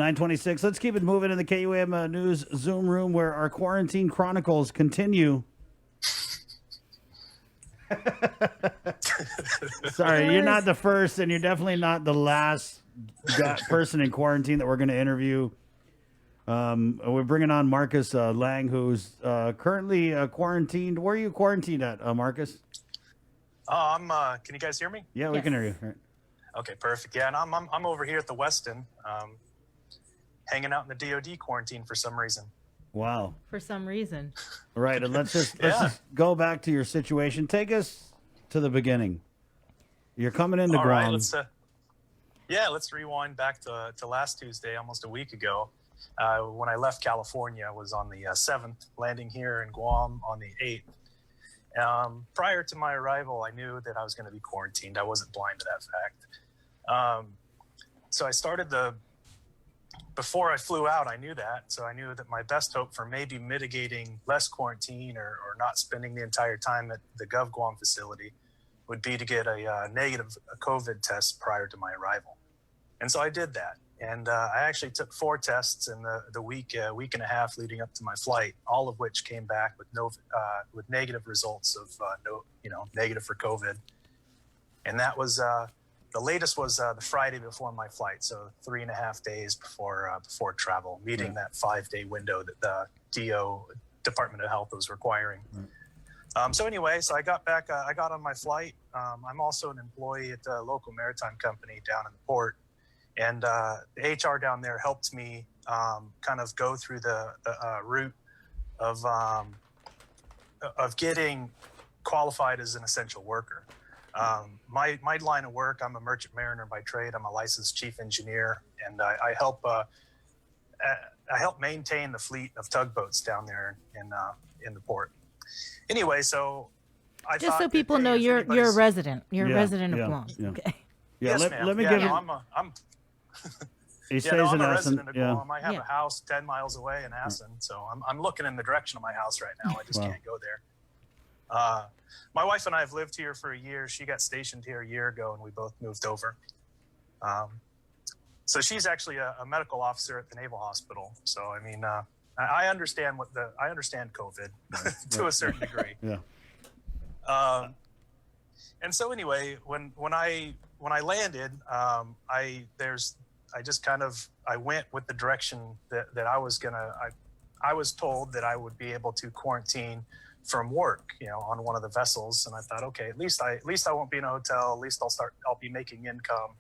9:26. Let's keep it moving in the KUAM News Zoom room where our quarantine chronicles continue. Sorry, you're not the first, and you're definitely not the last person in quarantine that we're going to interview. We're bringing on Marcus Lang, who's currently quarantined. Where are you quarantined at, Marcus? Can you guys hear me? Yeah, we can hear you. Right. Okay, perfect. Yeah, and I'm over here at the Westin, hanging out in the DOD quarantine for some reason. Wow. For some reason. Right, and let's just go back to your situation. Take us to the beginning. You're coming into Guam. All right, let's rewind back to last Tuesday, almost a week ago. When I left California, I was on the 7th, landing here in Guam on the 8th. Prior to my arrival, I knew that I was going to be quarantined. I wasn't blind to that fact. So I started before I flew out, I knew that. So I knew that my best hope for maybe mitigating less quarantine or not spending the entire time at the Gov Guam facility would be to get a negative COVID test prior to my arrival. And so I did that. And I actually took 4 tests in the week and a half leading up to my flight, all of which came back with negative results of negative for COVID. And that was the latest was the Friday before my flight, so 3.5 days before travel, meeting that 5-day window that the Department of Health was requiring. So anyway, so I got back. I got on my flight. I'm also an employee at the local maritime company down in the port. And the HR down there helped me kind of go through the route of getting qualified as an essential worker. My line of work, I'm a merchant mariner by trade. I'm a licensed chief engineer, and I help maintain the fleet of tugboats down there in the port. Anyway, so I just thought so people know you're a resident. You're a resident of Guam. Yeah. Okay. Yeah, yes, let me give him. I'm He stays in I'm a Assen. resident of Guam. I have a house 10 miles away in Assen, so I'm looking in the direction of my house right now. I just can't go there. My wife and I have lived here for a year. She got stationed here a year ago, and we both moved over. So she's actually a medical officer at the Naval Hospital. So I mean, I understand COVID to a certain degree. Yeah. And so anyway, when I landed, I went with the direction that I was gonna. I was told that I would be able to quarantine from work, on one of the vessels, and I thought, okay, at least I won't be in a hotel. At least I'll be making income,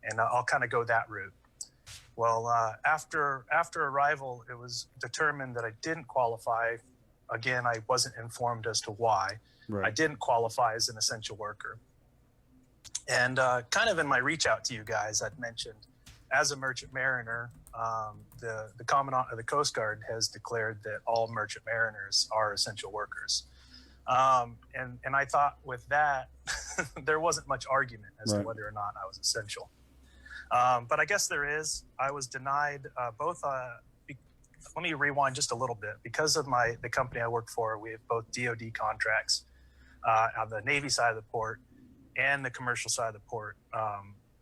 and I'll kind of go that route. Well, after arrival, it was determined that I didn't qualify. Again, I wasn't informed as to why. Right. I didn't qualify as an essential worker. And kind of in my reach out to you guys, I'd mentioned, as a merchant mariner, the Commandant of the Coast Guard has declared that all merchant mariners are essential workers. And I thought with that, there wasn't much argument as to whether or not I was essential. But I guess there is. I was denied both. Let me rewind just a little bit. Because of the company I work for, we have both DOD contracts on the Navy side of the port and the commercial side of the port.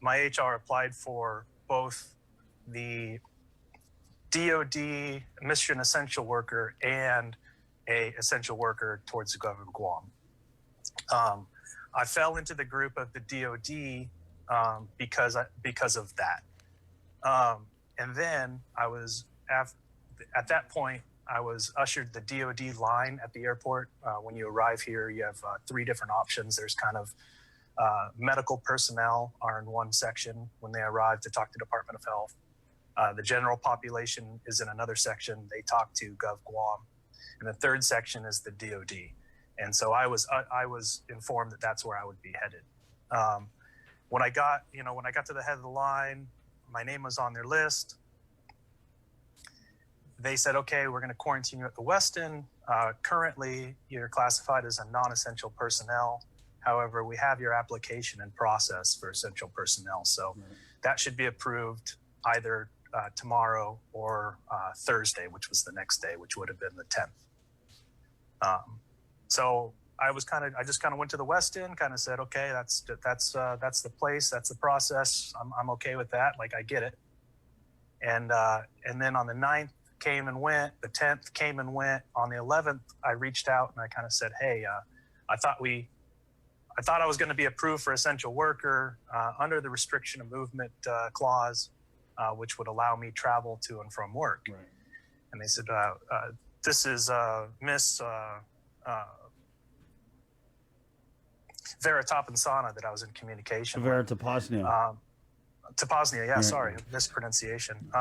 My HR applied for both the DOD mission essential worker and a essential worker towards the government of Guam. I fell into the group of the DOD because of that. And then I was at that point, I was ushered the DOD line at the airport. When you arrive here, you have 3 different options. There's kind of medical personnel are in one section when they arrive to talk to Department of Health. The general population is in another section. They talk to Gov Guam. And the third section is the DOD. And so I was informed that that's where I would be headed. When I got to the head of the line, my name was on their list. They said, okay, we're going to quarantine you at the Westin. Currently, you're classified as a non-essential personnel. However, we have your application in process for essential personnel. So that should be approved either tomorrow or Thursday, which was the next day, which would have been the 10th. So I just kind of went to the Westin, kind of said, okay, that's the place, that's the process. I'm okay with that. Like, I get it. And then on the 9th came and went, the 10th came and went. On the 11th, I reached out and I kind of said, hey, I thought I was going to be approved for essential worker under the restriction of movement clause, which would allow me travel to and from work. Right. And they said, this is Miss Vera Topansana that I was in communication with. Vera Toposnia, yeah, sorry, mispronunciation.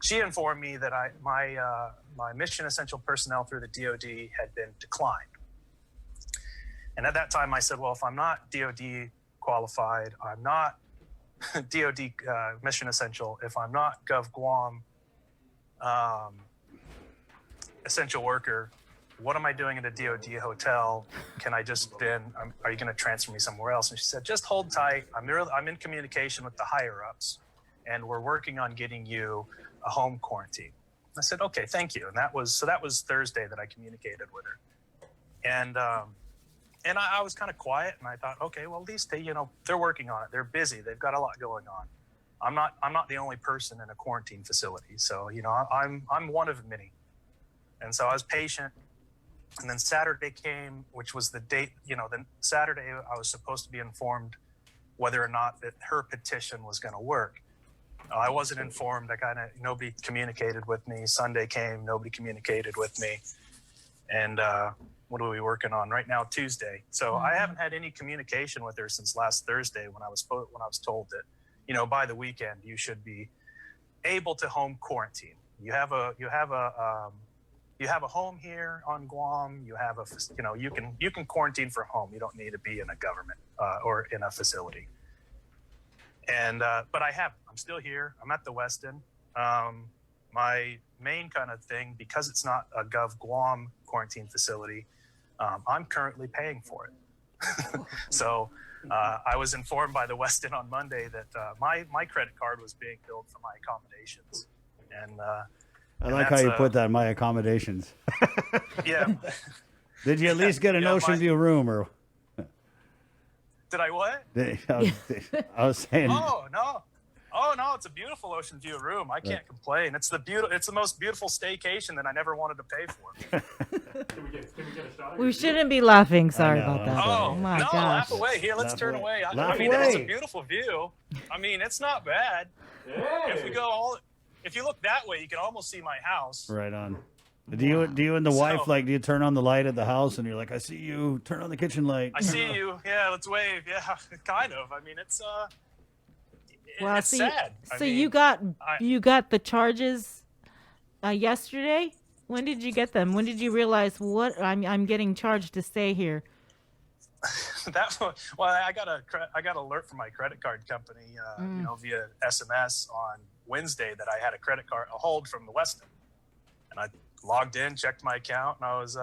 She informed me that my mission essential personnel through the DOD had been declined. And at that time I said, well, if I'm not DOD qualified, I'm not DOD mission essential, if I'm not Gov Guam essential worker, what am I doing at a DOD hotel? Can I just are you going to transfer me somewhere else? And she said, just hold tight. I'm in communication with the higher ups and we're working on getting you a home quarantine. I said, okay, thank you. And that was Thursday that I communicated with her. And I was kind of quiet and I thought, okay, well, at least they're working on it. They're busy. They've got a lot going on. I'm not the only person in a quarantine facility. So, I'm one of many. And so I was patient. And then Saturday came, which was the date, then Saturday I was supposed to be informed whether or not that her petition was going to work. I wasn't informed. Nobody communicated with me. Sunday came, nobody communicated with me. And what are we working on right now? Tuesday. So I haven't had any communication with her since last Thursday when I was told that, by the weekend you should be able to home quarantine. You have a home here on Guam. You can quarantine from home. You don't need to be in a government or in a facility. And but I haven't. I'm still here. I'm at the Westin. My main kind of thing, because it's not a Gov Guam quarantine facility, I'm currently paying for it. So I was informed by the Westin on Monday that my credit card was being billed for my accommodations, and I like how you put that, my accommodations. Yeah. Did you at least get an Ocean View room, or? Did I what? I was saying. Oh no, it's a beautiful Ocean View room. I can't complain. It's the most beautiful staycation that I never wanted to pay for. Can we get a shot? We shouldn't be laughing. Sorry about that. Oh my no, gosh. laugh away. Here, let's turn away. It's a beautiful view. I mean, it's not bad. Hey. If you look that way, you can almost see my house. Right on. Do you and the wife, do you turn on the light at the house and you're like, I see you, turn on the kitchen light? I see you. Yeah, let's wave. Yeah, kind of. I mean, it's sad. So you got the charges yesterday? When did you get them? When did you realize I'm getting charged to stay here? I got an alert from my credit card company, via SMS on Wednesday that I had a hold from the Westin, and I logged in, checked my account, and I was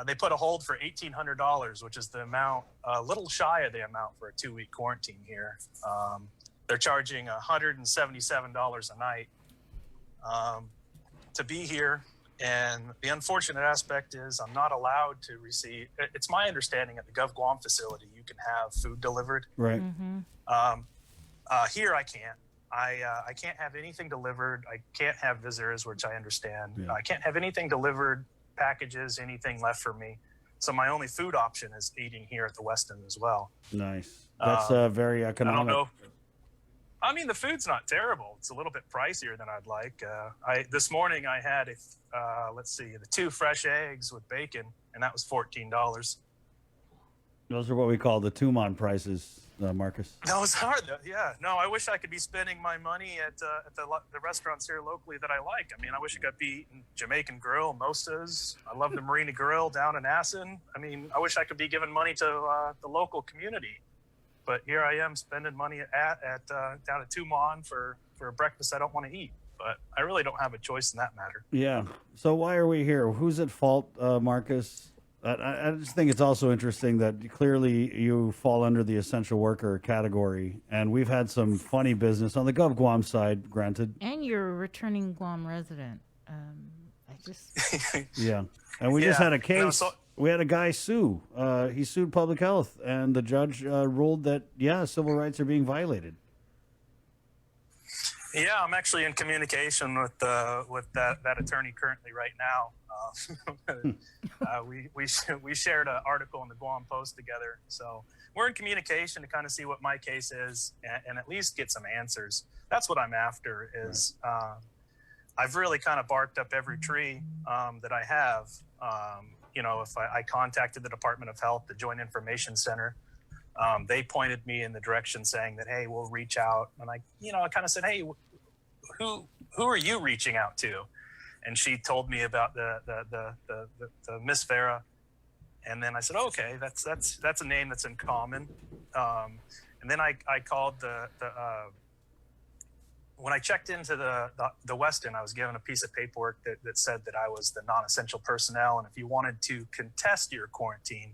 they put a hold for $1,800, which is the amount, a little shy of the amount for a 2-week quarantine here. They're charging $177 a night to be here. And the unfortunate aspect is I'm not allowed to receive. It's my understanding at the Gov Guam facility, you can have food delivered. Right. Mm-hmm. Here I can't. I can't have anything delivered. I can't have visitors, which I understand. Yeah. I can't have anything delivered, packages, anything left for me. So my only food option is eating here at the Westin as well. Nice. That's very economic. I don't know. I mean, the food's not terrible. It's a little bit pricier than I'd like. This morning I had the 2 fresh eggs with bacon, and that was $14. Those are what we call the Tumon prices, Marcus. Those are yeah. No, I wish I could be spending my money at the restaurants here locally that I like. I mean, I wish I could be eating Jamaican Grill, Mosa's. I love the Marina Grill down in Assen. I mean, I wish I could be giving money to the local community. But here I am spending money down at Tumon for a breakfast I don't want to eat. But I really don't have a choice in that matter. Yeah. So why are we here? Who's at fault, Marcus? I just think it's also interesting that clearly you fall under the essential worker category, and we've had some funny business on the Gov Guam side, granted. And you're a returning Guam resident. Yeah. And we just had a case. We had a guy sue. He sued public health, and the judge ruled that, civil rights are being violated. Yeah, I'm actually in communication with that attorney currently right now. We shared an article in the Guam Post together, so we're in communication to kind of see what my case is and at least get some answers. That's what I'm after. Is I've really kind of barked up every tree that I have. If I contacted the Department of Health, the Joint Information Center. They pointed me in the direction saying that, hey, we'll reach out. And I kind of said, hey, who are you reaching out to? And she told me about the Miss Vera. And then I said, okay, that's a name that's in common. And then I called when I checked into the Westin, I was given a piece of paperwork that said that I was the non-essential personnel. And if you wanted to contest your quarantine,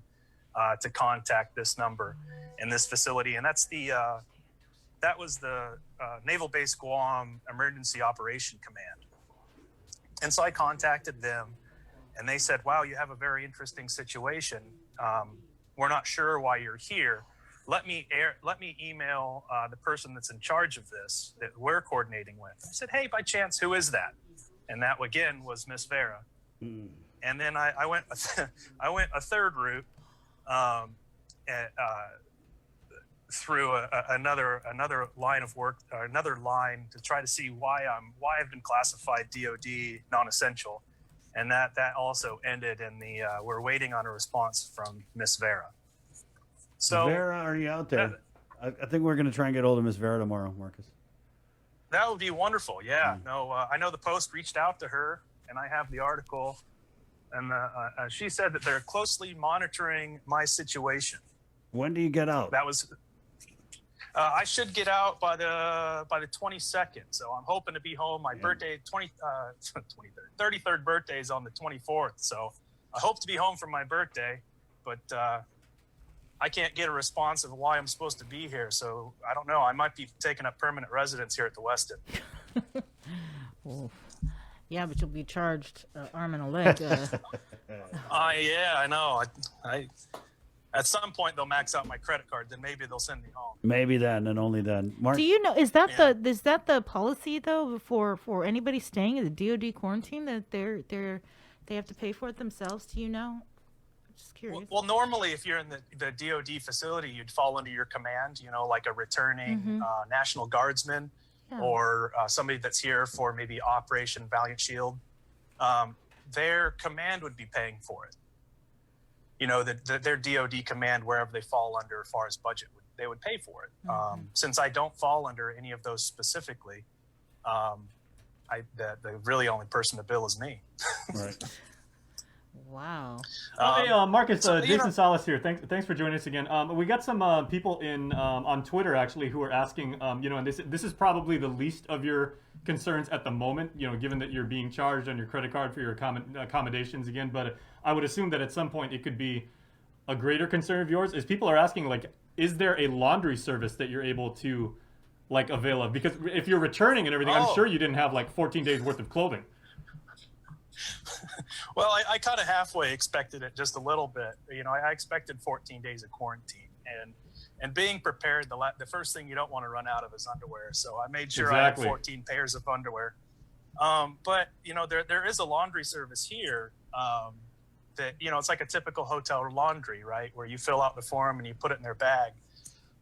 to contact this number in this facility. And that was the Naval Base Guam Emergency Operation Command. And so I contacted them and they said, wow, you have a very interesting situation. We're not sure why you're here. Let me email the person that's in charge of this that we're coordinating with. I said, hey, by chance, who is that? And that again was Miss Vera. And then I went a third route. Through another line of work, or another line to try to see why I've been classified DOD non-essential, and that also ended in the we're waiting on a response from Miss Vera. So Vera, are you out there? I think we're going to try and get hold of Miss Vera tomorrow, Marcus. That would be wonderful. Yeah. I know the Post reached out to her, and I have the article. And she said that they're closely monitoring my situation. When do you get out? That was. I should get out by the 22nd. So I'm hoping to be home. My birthday, 33rd birthday is on the 24th. So I hope to be home for my birthday, but I can't get a response of why I'm supposed to be here. So I don't know. I might be taking up permanent residence here at the Westin. Yeah, but you'll be charged arm and a leg. Yeah, I know. I at some point they'll max out my credit card. Then maybe they'll send me home. Maybe then, and only then. Mark, do you know? Is that the policy though for anybody staying in the DOD quarantine that they have to pay for it themselves? Do you know? I'm just curious. Well, normally if you're in the DOD facility, you'd fall under your command. Like a returning National Guardsman. Yeah. Or somebody that's here for maybe Operation Valiant Shield, their command would be paying for it. Their DOD command, wherever they fall under as far as budget, they would pay for it. Since I don't fall under any of those specifically, the really only person to bill is me. Right. Wow. Hey, Marcus, Jason Salas here. Thanks for joining us again. We got some people on Twitter actually who are asking, and this is probably the least of your concerns at the moment, given that you're being charged on your credit card for your accommodations again. But I would assume that at some point it could be a greater concern of yours. Is people are asking, is there a laundry service that you're able to avail of? Because if you're returning and everything, I'm sure you didn't have 14 days worth of clothing. Well, I kind of halfway expected it just a little bit. I expected 14 days of quarantine, and being prepared, the first thing you don't want to run out of is underwear. So I made sure I had 14 pairs of underwear. But there is a laundry service here that it's like a typical hotel laundry, right, where you fill out the form and you put it in their bag.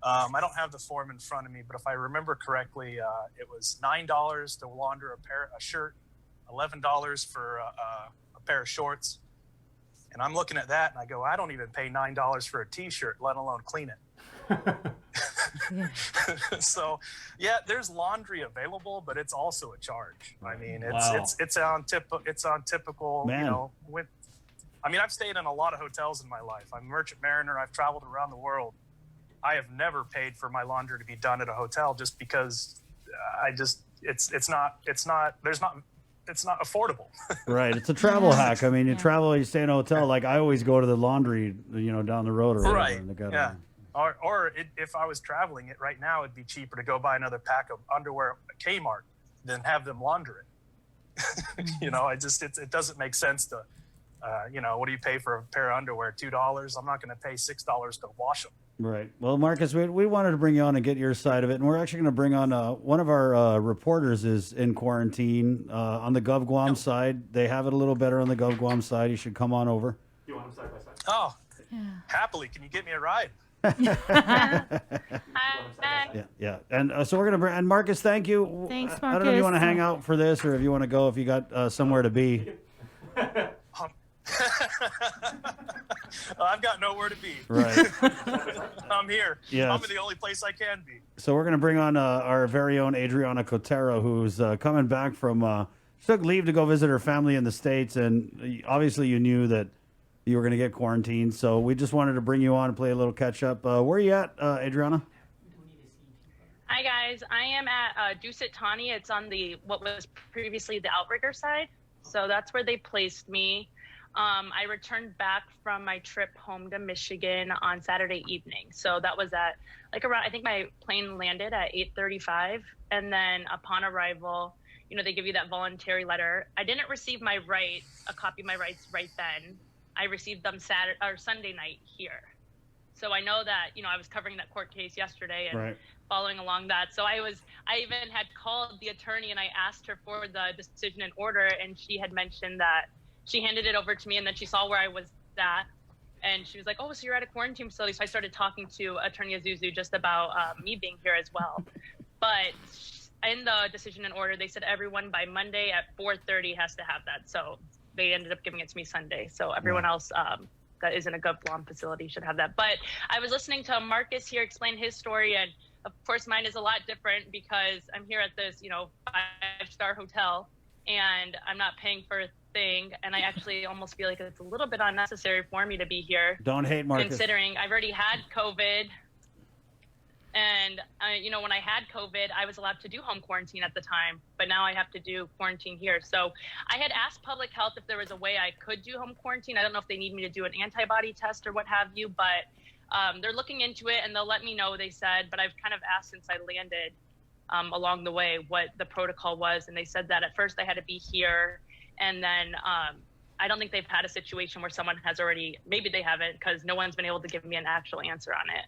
I don't have the form in front of me, but if I remember correctly, it was $9 to launder a shirt, $11 for a pair of shorts. And I'm looking at that and I go, I don't even pay $9 for a t-shirt, let alone clean it. So yeah, there's laundry available, but it's also a charge. I mean, it's on typical, Man. I've stayed in a lot of hotels in my life. I'm a merchant mariner. I've traveled around the world. I have never paid for my laundry to be done at a hotel just because it's not affordable. Right. It's a travel hack. I mean, you travel, you stay in a hotel. I always go to the laundry, down the road or whatever. Right. And they got yeah. If I was traveling it right now, it'd be cheaper to go buy another pack of underwear at Kmart than have them launder it. It doesn't make sense to, what do you pay for a pair of underwear? $2. I'm not going to pay $6 to wash them. Right. Well, Marcus, we wanted to bring you on and get your side of it, and we're actually going to bring on one of our reporters is in quarantine on the GovGuam side. They have it a little better on the GovGuam side. You should come on over. You want them side by side? Oh, happily. Can you get me a ride? Yeah. And so we're going to bring, and Marcus, thank you. Thanks, I don't know if you want to Marcus. hang out for this or if you want to go, if you got somewhere to be. I've got nowhere to be. Right. I'm here. Yes. I'm in the only place I can be. So we're going to bring on our very own Adriana Cotero, who's coming back from, she took leave to go visit her family in the States. And obviously you knew that you were going to get quarantined. So we just wanted to bring you on and play a little catch up. Where are you at, Adriana? Hi guys, I am at Dusit Tani. It's on what was previously the Outrigger side. So that's where they placed me. I returned back from my trip home to Michigan on Saturday evening. So that was at around, I think my plane landed at 8:35. And then upon arrival, they give you that voluntary letter. I didn't receive a copy of my rights right then. I received them Sunday night here. So I know that, I was covering that court case yesterday and following along that. So I even had called the attorney and I asked her for the decision and order, and she had mentioned that she handed it over to me and then she saw where I was at. And she was like, oh, so you're at a quarantine facility. So I started talking to Attorney Azuzu just about me being here as well. But in the decision and order, they said everyone by Monday at 4:30 has to have that. So they ended up giving it to me Sunday. So everyone else that is in a GovGuam facility should have that. But I was listening to Marcus here explain his story. And of course, mine is a lot different because I'm here at this, 5-star hotel and I'm not paying for a thing. And I actually almost feel like it's a little bit unnecessary for me to be here. Don't hate Marcus. Considering I've already had COVID. And, when I had COVID, I was allowed to do home quarantine at the time, but now I have to do quarantine here. So I had asked public health if there was a way I could do home quarantine. I don't know if they need me to do an antibody test or what have you, but they're looking into it and they'll let me know, they said. But I've kind of asked since I landed along the way what the protocol was. And they said that at first I had to be here. And then I don't think they've had a situation where someone has already, maybe they haven't, because no one's been able to give me an actual answer on it.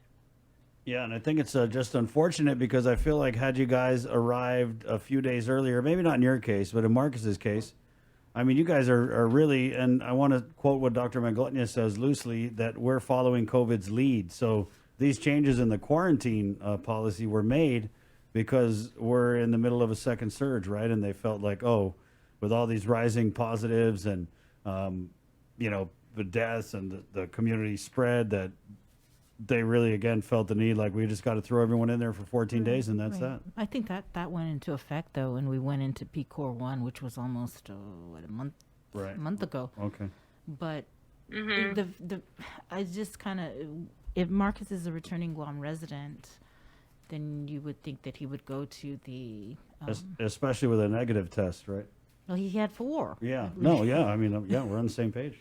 Yeah, and I think it's just unfortunate because I feel like had you guys arrived a few days earlier, maybe not in your case, but in Marcus's case, I mean, you guys are really, and I want to quote what Dr. Manglutnia says loosely, that we're following COVID's lead. So these changes in the quarantine policy were made because we're in the middle of a second surge, right? And they felt like, oh, with all these rising positives and, the deaths and the community spread, that they really, again, felt the need, like we just got to throw everyone in there for 14 days and that's that. I think that went into effect, though, when we went into PCOR 1, which was almost, a month ago. Okay. But I just kind of, if Marcus is a returning Guam resident, then you would think that he would go to the... Especially with a negative test, right? Well, he had 4. Yeah. No, yeah. I mean, yeah, we're on the same page.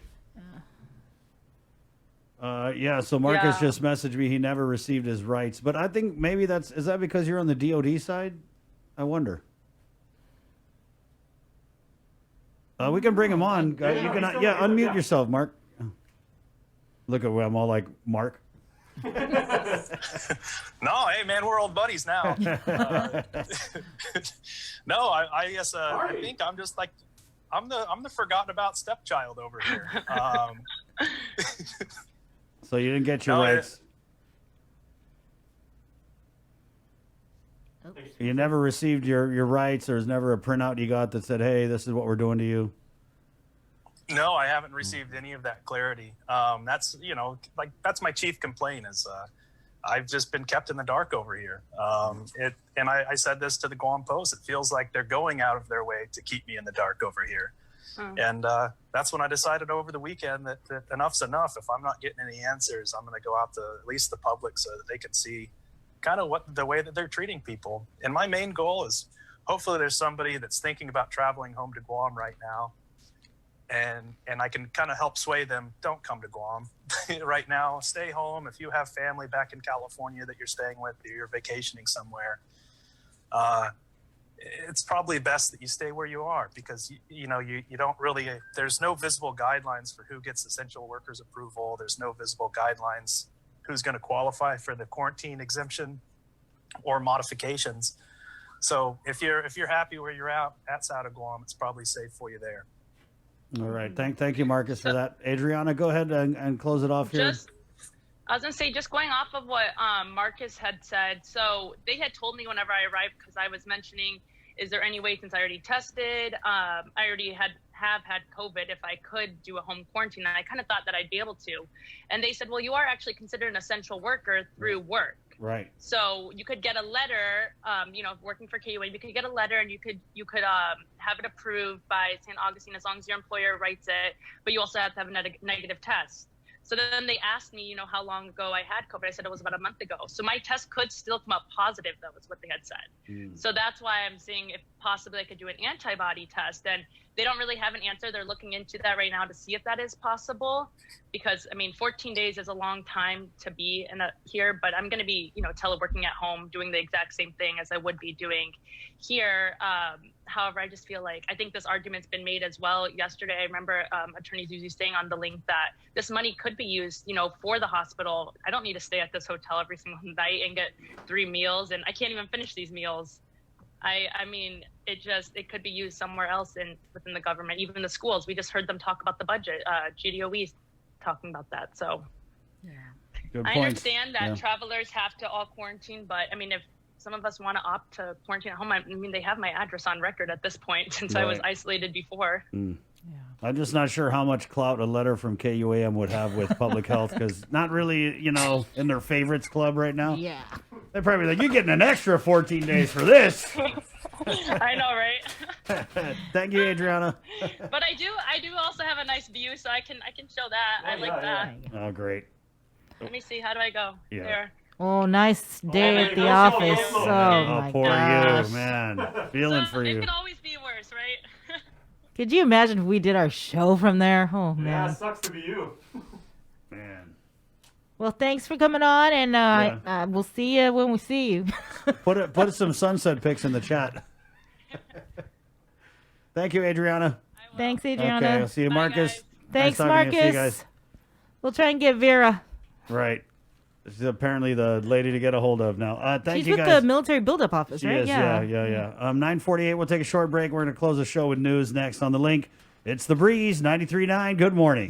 So Marcus just messaged me. He never received his rights, but I think maybe is that because you're on the DOD side? I wonder. We can bring him on. You can, unmute yourself, Mark. Look at where I'm all like, Mark. No, hey man, we're old buddies now. No, I guess I think I'm just like I'm the forgotten about stepchild over here. So you didn't get your rights. You never received your rights. There's never a printout you got that said, hey, this is what we're doing to you. No, I haven't received any of that clarity. That's that's my chief complaint is I've just been kept in the dark over here. And I said this to the Guam Post. It feels like they're going out of their way to keep me in the dark over here. And that's when I decided over the weekend that enough's enough. If I'm not getting any answers, I'm going to go out to at least the public so that they can see kind of the way that they're treating people. And my main goal is hopefully there's somebody that's thinking about traveling home to Guam right now. And I can kind of help sway them. Don't come to Guam right now. Stay home. If you have family back in California that you're staying with, or you're vacationing somewhere, it's probably best that you stay where you are because you don't really. There's no visible guidelines for who gets essential workers approval. There's no visible guidelines who's going to qualify for the quarantine exemption or modifications. So if you're happy where you're at South of Guam, it's probably safe for you there. All right. Thank you, Marcus, for that. Adriana, go ahead and close it off here. I was gonna say, just going off of what Marcus had said. So they had told me whenever I arrived, because I was mentioning, is there any way, since I already tested, I already have had COVID, if I could do a home quarantine? And I kind of thought that I'd be able to. And they said, well, you are actually considered an essential worker through work. Right. So you could get a letter, working for KUA, you could get a letter and you could have it approved by St. Augustine as long as your employer writes it, but you also have to have a negative test. So then they asked me, how long ago I had COVID. I said it was about a month ago. So my test could still come up positive, though, is what they had said. So that's why I'm seeing if possibly I could do an antibody test. And they don't really have an answer. They're looking into that right now to see if that is possible. Because, 14 days is a long time to be here. But I'm going to be, teleworking at home, doing the exact same thing as I would be doing here. However, I just feel like I think this argument's been made as well. Yesterday, I remember Attorney Zuzi saying on the link that this money could be used, for the hospital. I don't need to stay at this hotel every single night and get 3 meals, and I can't even finish these meals. It could be used somewhere else within the government, even the schools. We just heard them talk about the budget. GDOE talking about that. So Yeah. Good I points. understand that Yeah. travelers have to all quarantine, but if some of us want to opt to quarantine at home, they have my address on record at this point since I was Right. isolated before. Yeah. I'm just not sure how much clout a letter from KUAM would have with public health, because not really, in their favorites club right now. Yeah. They're probably like, you're getting an extra 14 days for this. I know, right? Thank you, Adriana. But I do also have a nice view, so I can show that. I like that. Oh, great. Let me see. How do I go? Yeah. There. Oh, nice day at the go office. solo, Oh, man. my Poor gosh. you, man. Feeling for It you. can always be worse, right? Could you imagine if we did our show from there? Oh, Yeah, man. it sucks to be you. Man. Well, thanks for coming on, and we'll see you when we see you. Put some sunset pics in the chat. Thank you, Adriana. Thanks, Adriana. Okay, I'll see you, Bye, Marcus. guys. Thanks, Nice talking to you. See you Marcus. guys. We'll try and get Vera. Right. This is apparently the lady to get a hold of now. Thank She's you, with guys. the military buildup office, She right? is, yeah. 9:48. We'll take a short break. We're going to close the show with news next on the link. It's The Breeze, 93.9. Good morning.